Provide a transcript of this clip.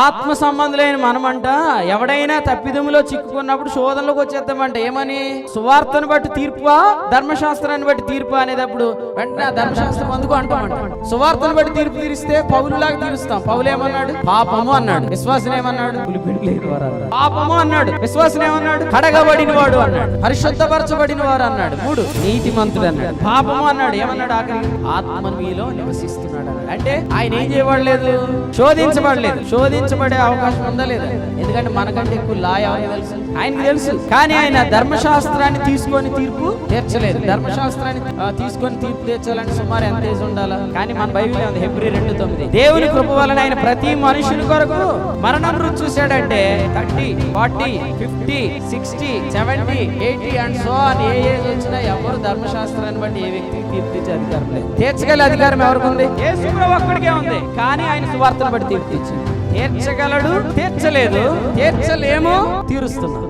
ఆత్మ సంబంధులైన మనమంట ఎవడైనా తప్పిదములో చిక్కుకున్నప్పుడు శోధనలోకి వచ్చేద్దామంట. ఏమని? సువార్తను బట్టి తీర్పా, ధర్మశాస్త్రాన్ని బట్టి తీర్పా అనేటప్పుడు వెంటనే ధర్మశాస్త్రం అందుకు అంటామంట. సువార్తను బట్టి తీర్పు తీరిస్తే పౌలులాగా తీరుస్తాం. పౌలు ఏమన్నాడు? పాపము అన్నాడు. విశ్వాసం ఏమన్నాడు? పాపము అన్నాడు. విశ్వాసం ఏమన్నాడు? కడగబడిన వాడు అన్నాడు. పరిశుద్ధపరచబడిన వారు అన్నాడు. 3 నీతిమంతుడు అన్నాడు. పాపము అన్నాడు. ఏమన్నాడు? ఆఖరి ఆత్మ మీలో నివసిస్తున్నాడు అన్నాడు. అంటే ఆయన ఏం చేయబడలేదు? శోధించబడలేదు. శోధించబడే అవకాశం ఉందా లేదా? ఎందుకంటే మనకంటే ఎక్కువ లా ఎవరికి తెలుసు? ఆయనకి తెలుసు. కానీ ఆయన ధర్మశాస్త్రాన్ని తీసుకొని తీర్పు తీర్చలేదు. ధర్మశాస్త్రాన్ని తీసుకొని తీర్పు తీర్చాలంటే సుమారు ఎంత ఏజ్ ఉండాలా? కానీ మన బైబిల్ ఉంది, హెబ్రీ 2:9 దేవుని కృప వలన ఆయన ప్రతి మనుషుని కొరకు మరణం రుచి చూశాడంటే 30, 40, 50, 60, 70, 80 and so on. A age వచ్చినా ఎవరు ధర్మశాస్త్రాన్ని బట్టి ఏ వ్యక్తికి తీర్పు తీర్చే అధికారం లేదు. తీర్చగల అధికారం ఎవరికి ఉంది? యేసు ప్రభువు ఒక్కడికే ఉంది. కానీ ఆయన సువార్తను బట్టి తీర్పు తీర్చాడు. తీర్చగలడు, తీర్చలేదు, తీర్చలేమో, తీరుస్తున్నాడు.